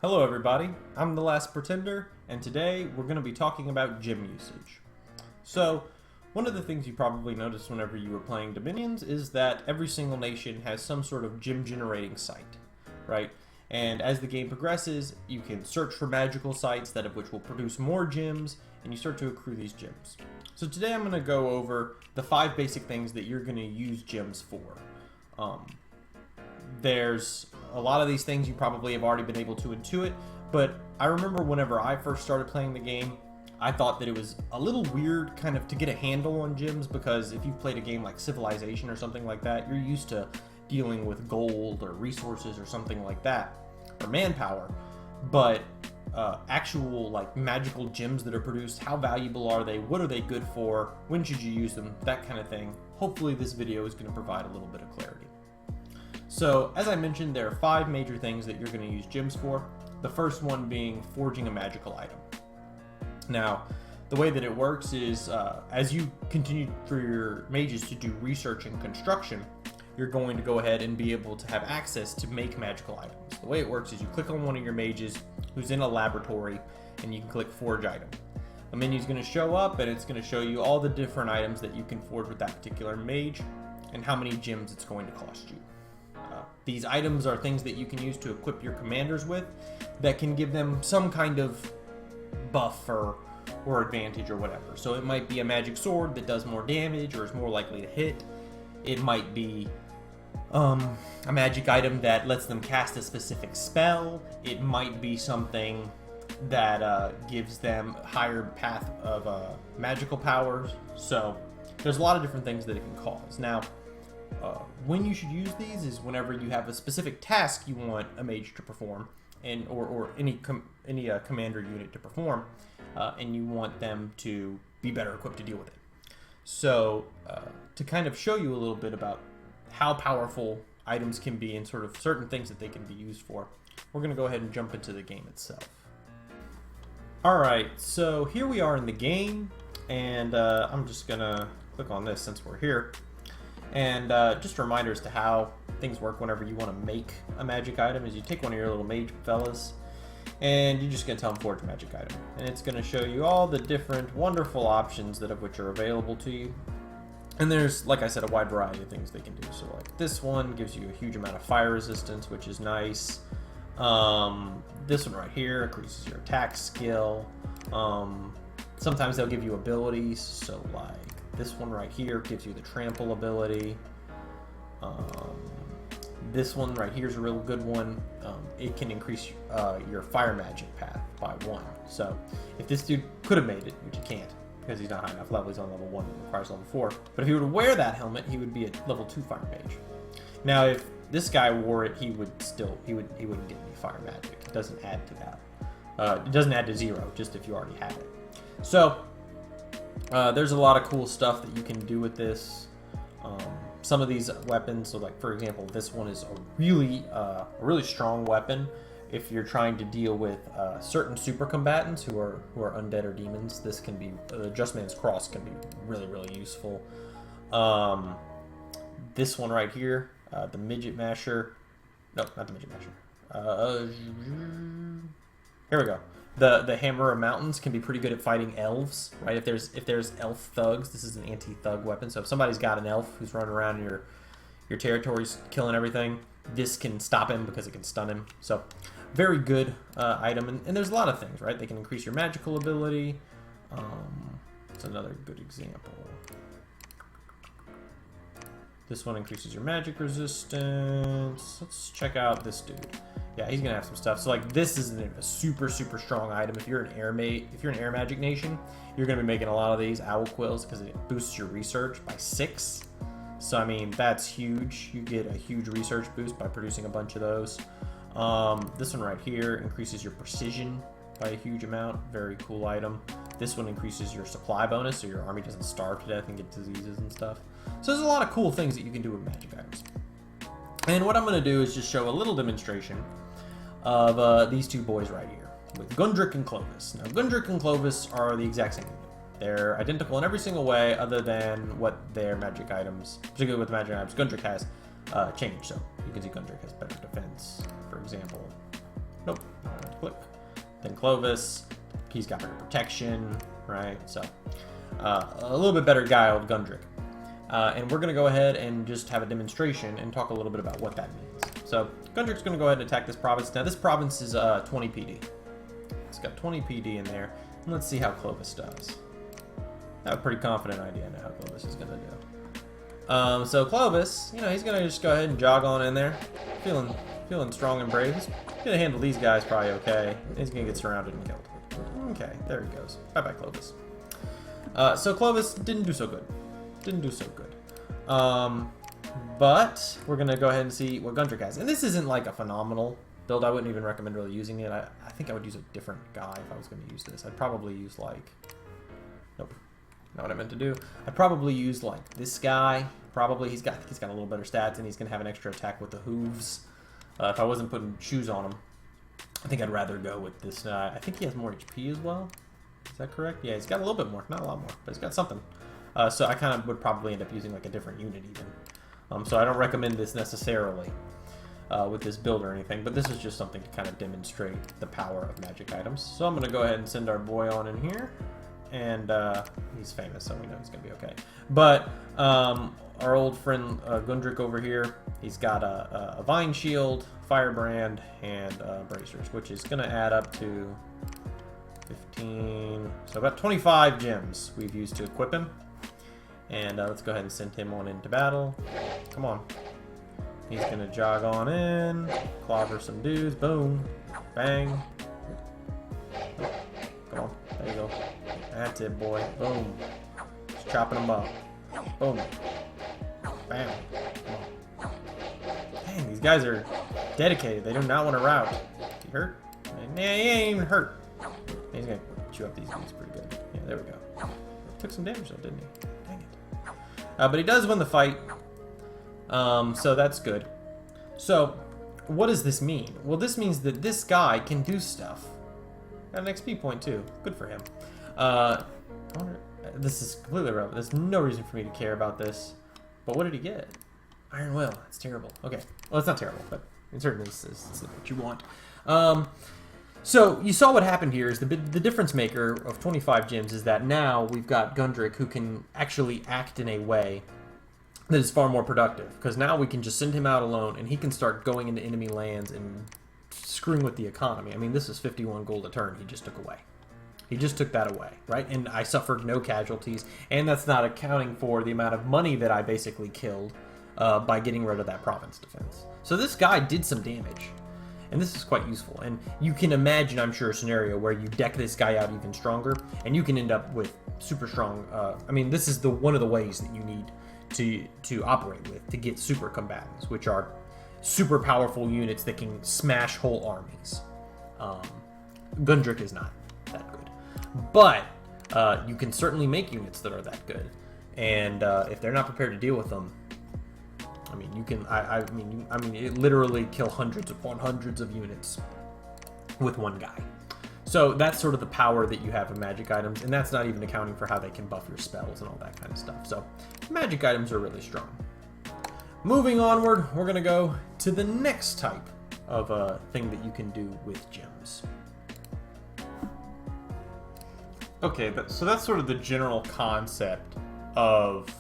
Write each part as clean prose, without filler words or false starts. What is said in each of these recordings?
Hello everybody, I'm The Last Pretender, and today we're going to be talking about gym usage. So, one of the things you probably noticed whenever you were playing Dominions is that every single nation has some sort of gym generating site, right? And as the game progresses, you can search for magical sites that of which will produce more gyms, and you start to accrue these gyms. So today I'm going to go over the 5 basic things that you're going to use gyms for. There's a lot of these things you probably have already been able to intuit, but I remember whenever I first started playing the game, I thought that it was a little weird kind of to get a handle on gyms, because if you've played a game like Civilization or something like that, you're used to dealing with gold or resources or something like that, or manpower. But actual like magical gems that are produced, how valuable are they, what are they good for, when should you use them, that kind of thing. Hopefully this video is going to provide a little bit of clarity. So, as I mentioned, there are 5 major things that you're going to use gyms for. The first one being forging a magical item. Now, the way that it works is, as you continue for your mages to do research and construction, you're going to go ahead and be able to have access to make magical items. The way it works is you click on one of your mages who's in a laboratory, and you can click Forge Item. A menu is going to show up, and it's going to show you all the different items that you can forge with that particular mage, and how many gems it's going to cost you. These items are things that you can use to equip your commanders with that can give them some kind of buff or advantage or whatever. So it might be a magic sword that does more damage or is more likely to hit. It might be a magic item that lets them cast a specific spell. It might be something that gives them higher path of magical powers. So there's a lot of different things that it can cause. Now, when you should use these is whenever you have a specific task you want a mage to perform, and or any commander unit to perform, and you want them to be better equipped to deal with it. So to kind of show you a little bit about how powerful items can be and sort of certain things that they can be used for, we're going to go ahead and jump into the game itself. Alright, so here we are in the game, and I'm just going to click on this since we're here. And just a reminder as to how things work whenever you want to make a magic item is you take one of your little mage fellas and you're just going to tell them forge a magic item. And it's going to show you all the different wonderful options that of which are available to you. And there's, like I said, a wide variety of things they can do. So like this one gives you a huge amount of fire resistance, which is nice. This one right here increases your attack skill. Sometimes they'll give you abilities, so like this one right here gives you the trample ability. This one right here is a real good one. It can increase your fire magic path by 1. So if this dude could have made it, which he can't because he's not high enough level, he's on level 1 and requires level 4. But if he were to wear that helmet, he would be a level 2 fire mage. Now if this guy wore it, he wouldn't get any fire magic. It doesn't add to that. It doesn't add to 0, just if you already have it. So there's a lot of cool stuff that you can do with this. Some of these weapons, so like for example, this one is a really strong weapon if you're trying to deal with certain super combatants who are undead or demons. This can be Just Man's Cross can be really useful. This one right here, the Midget Masher. No, not the Midget Masher. Here we go. The Hammer of Mountains can be pretty good at fighting elves, right? If there's elf thugs, this is an anti-thug weapon. So if somebody's got an elf who's running around your territories killing everything, this can stop him because it can stun him. So very good item. And there's a lot of things, right? They can increase your magical ability. It's another good example. This one increases your magic resistance. Let's check out this dude. Yeah, he's gonna have some stuff. So like this is a super strong item. If you're an air magic nation, you're gonna be making a lot of these owl quills because it boosts your research by 6. So I mean that's huge. You get a huge research boost by producing a bunch of those. This one right here increases your precision by a huge amount. Very cool item. This one increases your supply bonus, so your army doesn't starve to death and get diseases and stuff. So there's a lot of cool things that you can do with magic items. And what I'm going to do is just show a little demonstration of these 2 boys right here, with Gundrick and Clovis. Now, Gundrick and Clovis are the exact same unit. They're identical in every single way other than what their magic items, particularly with the magic items Gundrick has, changed. So you can see Gundrick has better defense, for example. Nope, than Clovis. He's got better protection, right? So a little bit better guy, old Gundrick. And we're going to go ahead and just have a demonstration and talk a little bit about what that means. So Gundrick's going to go ahead and attack this province. Now this province is 20 PD. It's got 20 PD in there. And let's see how Clovis does. I have a pretty confident idea now how Clovis is going to do. So Clovis, you know, he's going to just go ahead and jog on in there. Feeling strong and brave. He's going to handle these guys probably okay. He's going to get surrounded and killed. Okay, there he goes. Bye-bye, Clovis. So Clovis didn't do so good. But we're going to go ahead and see what Gundrick has. And this isn't like a phenomenal build. I wouldn't even recommend really using it. I think I would use a different guy if I was going to use this. I'd probably use like... Nope. Not what I meant to do. I'd probably use like this guy. Probably he's got a little better stats and he's going to have an extra attack with the hooves. If I wasn't putting shoes on him, I think I'd rather go with this. I think he has more HP as well. Is that correct? Yeah, he's got a little bit more. Not a lot more, but he's got something. So I kind of would probably end up using like a different unit even. So I don't recommend this necessarily with this build or anything, but this is just something to kind of demonstrate the power of magic items. So I'm going to go ahead and send our boy on in here. And he's famous, so we know he's going to be okay. But our old friend Gundrick over here, he's got a Vine Shield, Firebrand, and Bracers, which is going to add up to 15, so about 25 gems we've used to equip him. And let's go ahead and send him on into battle. Come on. He's going to jog on in, clobber some dudes, boom, bang. Oh, come on, there you go. That's it, boy. Boom. Just chopping them up. Boom. Bam. Dang, these guys are dedicated. They do not want to rout. He hurt? Nah, he ain't even hurt. He's going to chew up these dudes pretty good. Yeah, there we go. Took some damage though, didn't he? Dang it. But he does win the fight. So that's good. So, what does this mean? Well, this means that this guy can do stuff. Got an XP point too. Good for him. This is completely irrelevant. There's no reason for me to care about this. But what did he get? Iron Will. That's terrible. Okay. Well, it's not terrible, but it certainly is what you want. So you saw what happened here is the difference maker of 25 gems is that now we've got Gundrick who can actually act in a way that is far more productive. Because now we can just send him out alone and he can start going into enemy lands and screwing with the economy. I mean, this is 51 gold a turn he just took away. He just took that away, right? And I suffered no casualties. And that's not accounting for the amount of money that I basically killed by getting rid of that province defense. So this guy did some damage. And this is quite useful. And you can imagine, I'm sure, a scenario where you deck this guy out even stronger. And you can end up with super strong... I mean, this is one of the ways that you need to operate with to get super combatants, which are super powerful units that can smash whole armies. Gundrick is not that good. But you can certainly make units that are that good. And if they're not prepared to deal with them, I mean, you can. I mean, it literally kill hundreds upon hundreds of units with one guy. So that's sort of the power that you have in magic items, and that's not even accounting for how they can buff your spells and all that kind of stuff. So magic items are really strong. Moving onward, we're gonna go to the next type of thing that you can do with gems. Okay, so that's sort of the general concept of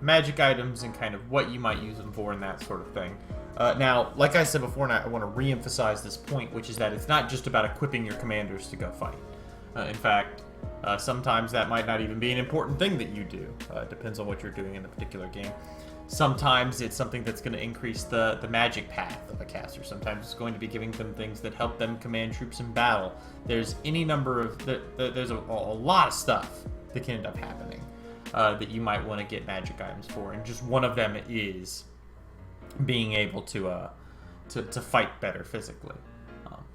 magic items and kind of what you might use them for and that sort of thing. Now, like I said before, and I want to re-emphasize this point, which is that it's not just about equipping your commanders to go fight. In fact, sometimes that might not even be an important thing that you do. It depends on what you're doing in the particular game. Sometimes it's something that's going to increase the magic path of a caster. Sometimes it's going to be giving them things that help them command troops in battle. There's any number of... There's a lot of stuff that can end up happening that you might want to get magic items for. And just one of them is being able to fight better physically.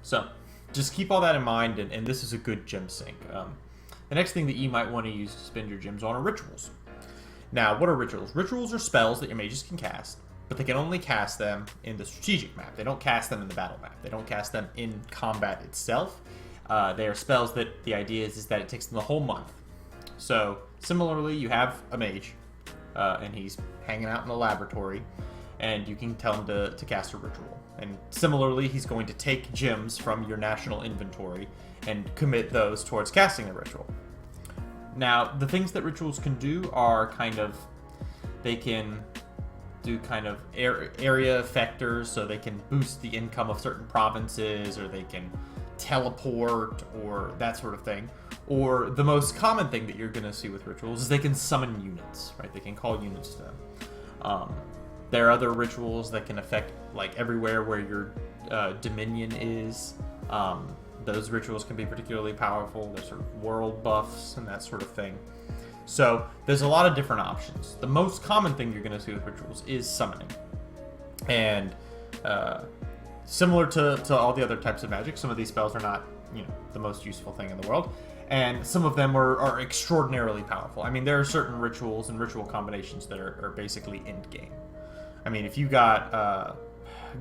So just keep all that in mind, and this is a good gem sink. The next thing that you might want to use to spend your gems on are rituals. Now, what are rituals? Rituals are spells that your mages can cast, but they can only cast them in the strategic map. They don't cast them in the battle map. They don't cast them in combat itself. They are spells that the idea is that it takes them the whole month. So, similarly, you have a mage, and he's hanging out in the laboratory, and you can tell him to cast a ritual. And similarly, he's going to take gems from your national inventory and commit those towards casting a ritual. Now, the things that rituals can do are they can do area effectors, so they can boost the income of certain provinces, or they can teleport, or that sort of thing. Or the most common thing that you're going to see with rituals is they can summon units, right? They can call units to them. There are other rituals that can affect like everywhere where your dominion is. Those rituals can be particularly powerful. There's sort of world buffs and that sort of thing. So there's a lot of different options. The most common thing you're going to see with rituals is summoning. And similar to all the other types of magic, some of these spells are not, the most useful thing in the world. And some of them are extraordinarily powerful. I mean, there are certain rituals and ritual combinations that are basically end game. I mean, if you got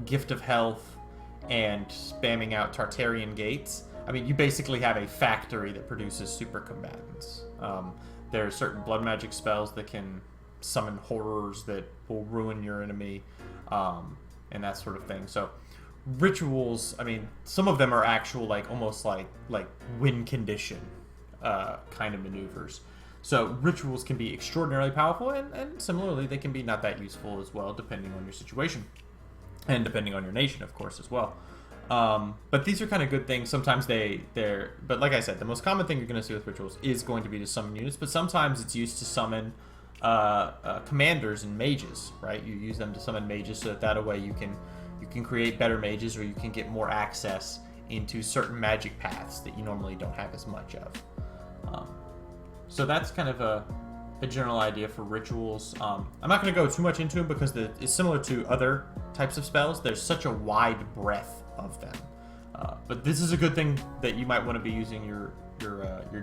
Gift of Health and spamming out Tartarian Gates, I mean, you basically have a factory that produces super combatants. There are certain blood magic spells that can summon horrors that will ruin your enemy, and that sort of thing. So rituals, I mean, some of them are actual almost like win condition kind of maneuvers. So rituals can be extraordinarily powerful, and similarly they can be not that useful as well, depending on your situation and depending on your nation, of course, as well. But these are kind of good things. Sometimes but like I said, the most common thing you're going to see with rituals is going to be to summon units, but sometimes it's used to summon commanders and mages, right? You use them to summon mages so that way you can create better mages, or you can get more access into certain magic paths that you normally don't have as much of. So that's kind of a general idea for rituals. I'm not going to go too much into them because it's similar to other types of spells. There's such a wide breadth of them. But this is a good thing that you might want to be using your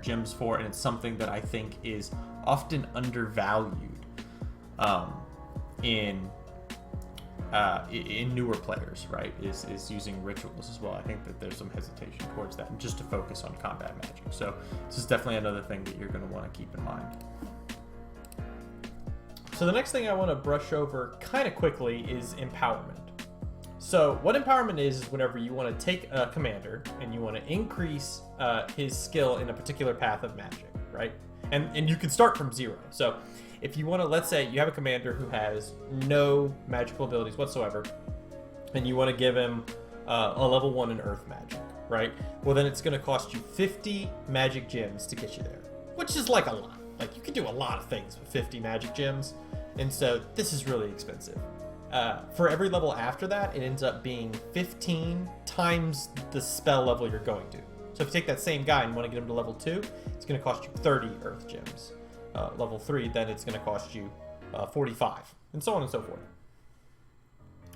gems for, and it's something that I think is often undervalued in newer players, right? Is using rituals as well. I think that there's some hesitation towards that, and just to focus on combat magic. So this is definitely another thing that you're going to want to keep in mind. So the next thing I want to brush over kind of quickly is empowerment. So what empowerment is whenever you want to take a commander and you want to increase his skill in a particular path of magic, right? And you can start from 0. So if you want to, let's say you have a commander who has no magical abilities whatsoever, and you want to give him a level 1 in earth magic, right? Well, then it's going to cost you 50 magic gems to get you there, which is like a lot. Like, you can do a lot of things with 50 magic gems, and so this is really expensive. For every level after that, it ends up being 15 times the spell level you're going to. So if you take that same guy and want to get him to level 2, it's going to cost you 30 earth gems. Level 3, then it's going to cost you 45, and so on and so forth.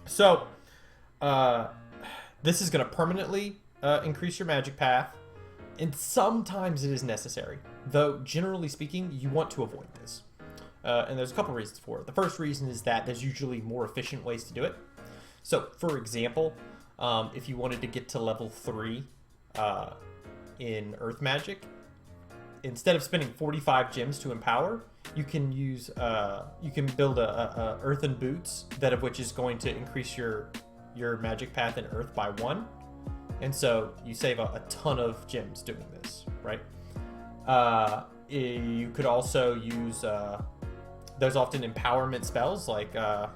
So this is going to permanently increase your magic path, and sometimes it is necessary, though generally speaking you want to avoid this, and there's a couple reasons for it. The first reason is that there's usually more efficient ways to do it. So for example, if you wanted to get to level 3 in earth magic, instead of spending 45 gems to empower, you can use you can build a earthen boots, that of which is going to increase your magic path in earth by 1, and so you save a ton of gems doing this, right? You could also use there's often empowerment spells like I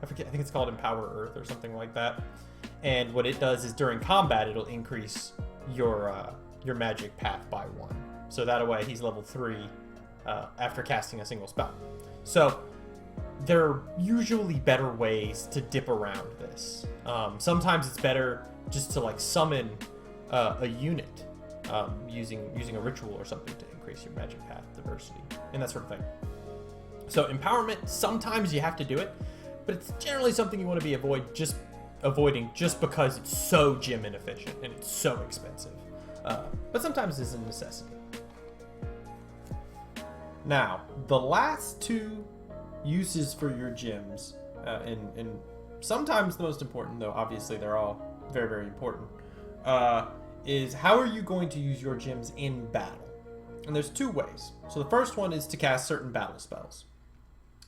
think it's called Empower Earth or something like that, and what it does is during combat it'll increase your magic path by 1. So that way he's level 3 after casting a single spell. So there are usually better ways to dip around this. Sometimes it's better just to summon a unit using a ritual or something to increase your magic path diversity and that sort of thing. So empowerment, sometimes you have to do it, but it's generally something you want to be avoiding just because it's so gem inefficient and it's so expensive. But sometimes it's a necessity. Now, the last 2 uses for your gems, and sometimes the most important, though obviously they're all very, very important, is how are you going to use your gems in battle? And there's 2 ways. So the first one is to cast certain battle spells.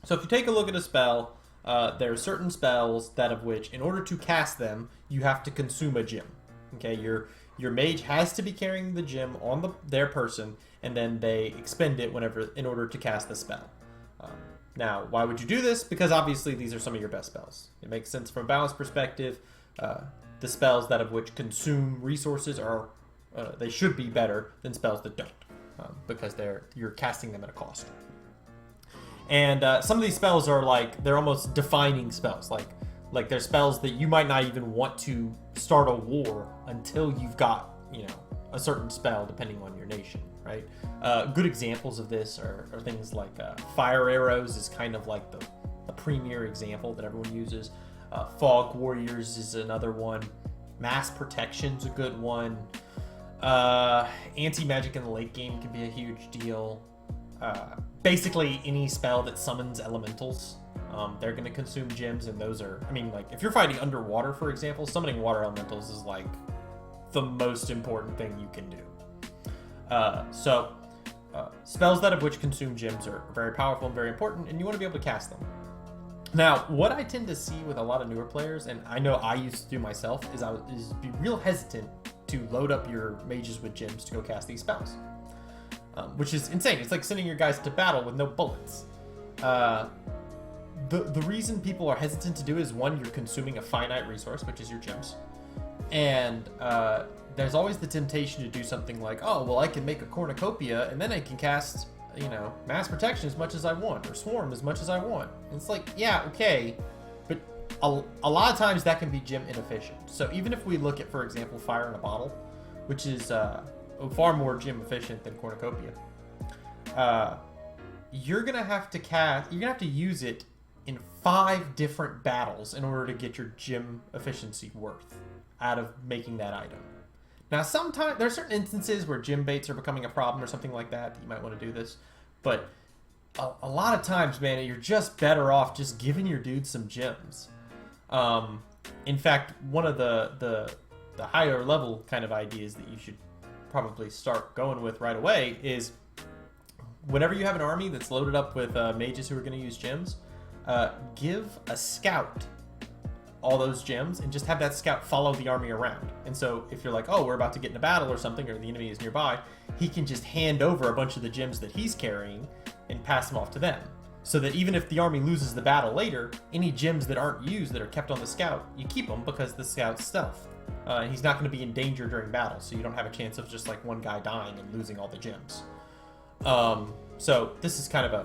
So if you take a look at a spell there are certain spells that of which, in order to cast them, you have to consume a gem. Okay, your mage has to be carrying the gem on their person, and then they expend it in order to cast the spell. Now, why would you do this? Because obviously these are some of your best spells. It makes sense from a balance perspective. The spells that of which consume resources are they should be better than spells that don't, because you're casting them at a cost. And some of these spells are they're almost defining spells. Like they're spells that you might not even want to start a war until you've got, a certain spell depending on your nation, right? Good examples of this are things like fire arrows is kind of like the premier example that everyone uses. Fog warriors is another one. Mass protection's a good one. Anti-magic in the late game can be a huge deal. Basically any spell that summons elementals, they're going to consume gems, and those are, if you're fighting underwater, for example, summoning water elementals is the most important thing you can do. Spells that of which consume gems are very powerful and very important, and you want to be able to cast them. Now, what I tend to see with a lot of newer players, and I know I used to do myself, is be real hesitant to load up your mages with gems to go cast these spells. Which is insane. It's like sending your guys to battle with no bullets. The reason people are hesitant to do it is, one, you're consuming a finite resource, which is your gems. And there's always the temptation to do something like, oh, well, I can make a cornucopia, and then I can cast, mass protection as much as I want, or swarm as much as I want. And it's like, yeah, okay, but a lot of times that can be gem inefficient. So even if we look at, for example, Fire in a Bottle, which is far more gem efficient than cornucopia, you're gonna have to use it in 5 different battles in order to get your gem efficiency worth out of making that item. Now, sometimes there are certain instances where gem baits are becoming a problem or something like that you might want to do this, but a lot of times, man, you're just better off just giving your dude some gems. In fact, one of the higher level kind of ideas that you should probably start going with right away is, whenever you have an army that's loaded up with mages who are going to use gems, give a scout all those gems and just have that scout follow the army around. And so if you're like, oh, we're about to get in a battle or something, or the enemy is nearby, he can just hand over a bunch of the gems that he's carrying and pass them off to them. So that even if the army loses the battle later, any gems that aren't used that are kept on the scout, you keep them because the scout's stealth. He's not going to be in danger during battle, so you don't have a chance of just one guy dying and losing all the gems. So this is kind of a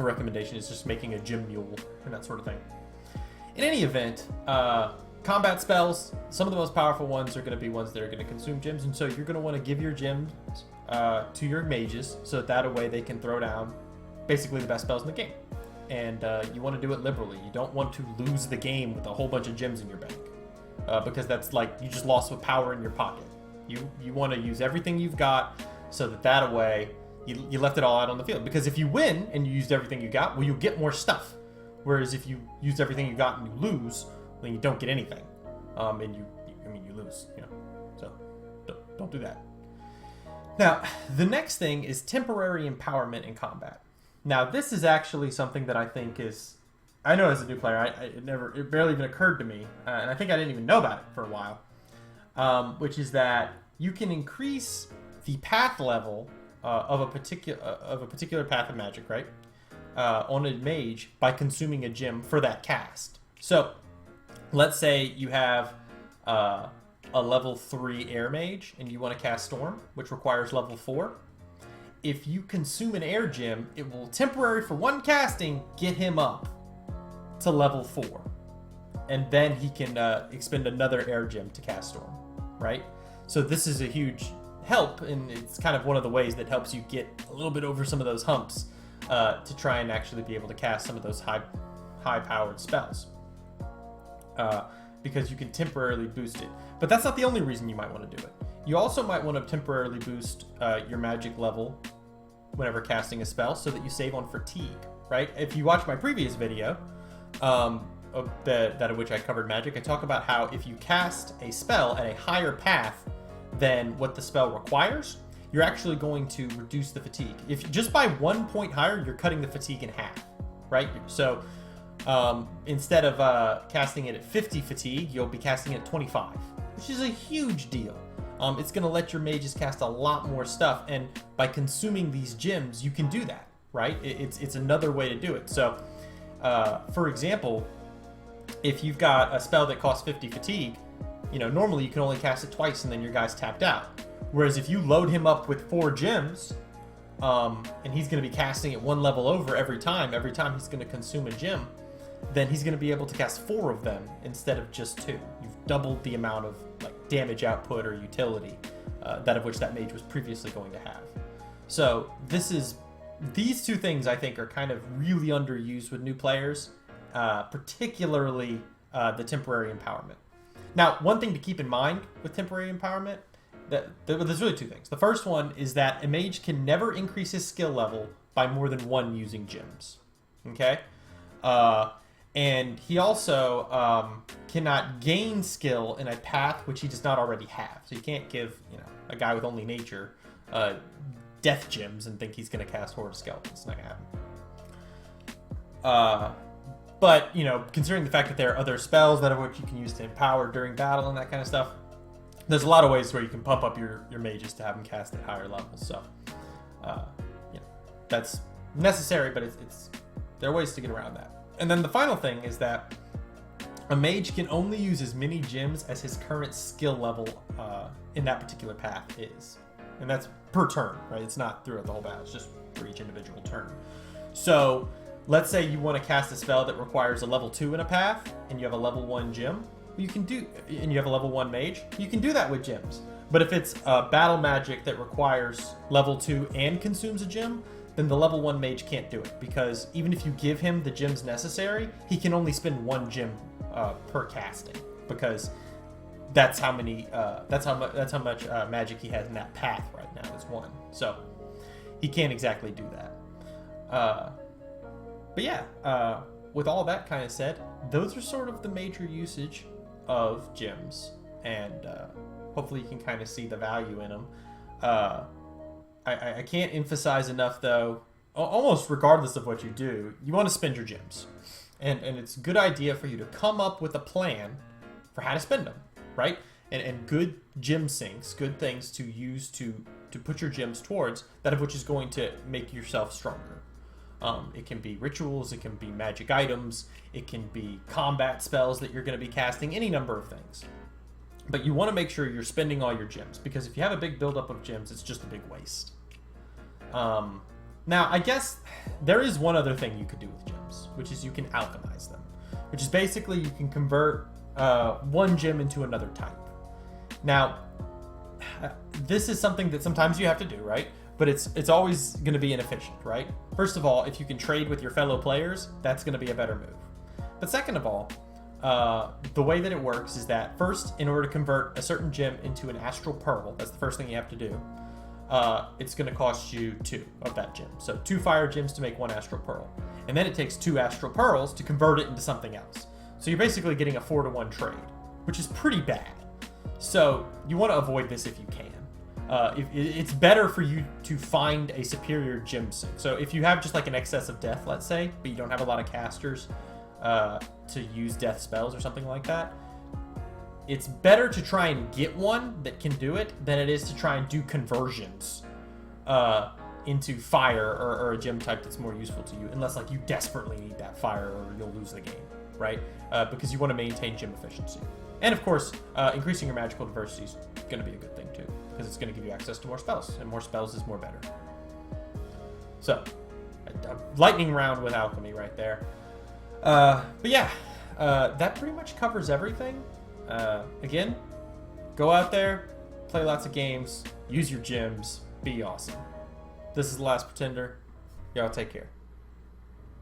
recommendation, is just making a gem mule and that sort of thing. In any event, combat spells, some of the most powerful ones are going to be ones that are going to consume gems, and so you're going to want to give your gems to your mages, so that way they can throw down basically the best spells in the game. And you want to do it liberally. You don't want to lose the game with a whole bunch of gems in your bank, because that's you just lost with power in your pocket. You want to use everything you've got, so that way you left it all out on the field. Because if you win and you used everything you got, well, you'll get more stuff. Whereas if you use everything you got and you lose, then you don't get anything, and you lose. So don't do that. Now, the next thing is temporary empowerment in combat. Now, this is actually something that I think is, I know as a new player, it barely even occurred to me, and I think I didn't even know about it for a while, which is that you can increase the path level of a particular path of magic, right? On a mage by consuming a gem for that cast. So, let's say you have a level 3 air mage and you want to cast Storm, which requires level 4. If you consume an air gem, it will temporarily, for one casting, get him up to level 4. And then he can expend another air gem to cast Storm, right? So this is a huge help, and it's kind of one of the ways that helps you get a little bit over some of those humps to try and actually be able to cast some of those high-powered spells. Because you can temporarily boost it. But that's not the only reason you might want to do it. You also might want to temporarily boost your magic level whenever casting a spell, so that you save on fatigue, right? If you watch my previous video, that of which I covered magic, I talk about how if you cast a spell at a higher path than what the spell requires, you're actually going to reduce the fatigue. If just by 1 point higher, you're cutting the fatigue in half, right? So Instead of casting it at 50 fatigue, you'll be casting it at 25, which is a huge deal. It's going to let your mages cast a lot more stuff, and by consuming these gems, you can do that, right? It's another way to do it. So, for example, if you've got a spell that costs 50 fatigue, normally you can only cast it twice and then your guy's tapped out. Whereas if you load him up with 4 gems, and he's going to be casting it 1 level over every time he's going to consume a gem, then he's going to be able to cast 4 of them instead of just 2. You've doubled the amount of damage output or utility that of which that mage was previously going to have. So these two things I think are kind of really underused with new players, particularly the temporary empowerment. Now, one thing to keep in mind with temporary empowerment, there's really 2 things. The first one is that a mage can never increase his skill level by more than 1 using gems. Okay? And he also cannot gain skill in a path which he does not already have. So you can't give a guy with only nature death gems and think he's going to cast Horde of Skeletons. It's not going to happen. But, considering the fact that there are other spells that of which you can use to empower during battle and that kind of stuff, there's a lot of ways where you can pump up your mages to have them cast at higher levels. So, that's necessary, but there are ways to get around that. And then the final thing is that a mage can only use as many gems as his current skill level in that particular path is. And that's per turn, right? It's not throughout the whole battle. It's just for each individual turn. So let's say you want to cast a spell that requires a level 2 in a path, and you have a level 1 gem. And you have a level 1 mage. You can do that with gems. But if it's a battle magic that requires level 2 and consumes a gem, then the level 1 mage can't do it, because even if you give him the gems necessary, he can only spend 1 gem per casting, because that's how much magic he has in that path right now is 1. So he can't exactly do that. But yeah, with all that kind of said, those are sort of the major usage of gems, and hopefully you can kind of see the value in them. I can't emphasize enough, though, almost regardless of what you do, you want to spend your gems. And it's a good idea for you to come up with a plan for how to spend them, right? And good gem sinks, good things to use to put your gems towards, that of which is going to make yourself stronger. It can be rituals, it can be magic items, it can be combat spells that you're going to be casting, any number of things. But you want to make sure you're spending all your gems, because if you have a big buildup of gems, it's just a big waste. Now, I guess there is one other thing you could do with gems, which is you can alchemize them, which is basically you can convert 1 gem into another type. Now, this is something that sometimes you have to do, right? But it's always going to be inefficient, right? First of all, if you can trade with your fellow players, that's going to be a better move. But second of all, the way that it works is that first, in order to convert a certain gem into an astral pearl, that's the first thing you have to do, it's going to cost you 2 of that gem. So 2 fire gems to make 1 astral pearl. And then it takes 2 astral pearls to convert it into something else. So you're basically getting a 4-to-1 trade, which is pretty bad. So you want to avoid this if you can. It's better for you to find a superior gem sink. So if you have just like an excess of death, let's say, but you don't have a lot of casters to use death spells or something like that, it's better to try and get one that can do it than it is to try and do conversions into fire or a gem type that's more useful to you, unless like you desperately need that fire or you'll lose the game, right? Because you want to maintain gem efficiency. And of course, increasing your magical diversity is going to be a good thing too, because it's going to give you access to more spells, and more spells is more better. So, a lightning round with alchemy right there. But yeah, that pretty much covers everything. Again, go out there, play lots of games, use your gems, be awesome. This is The Last Pretender. Y'all take care.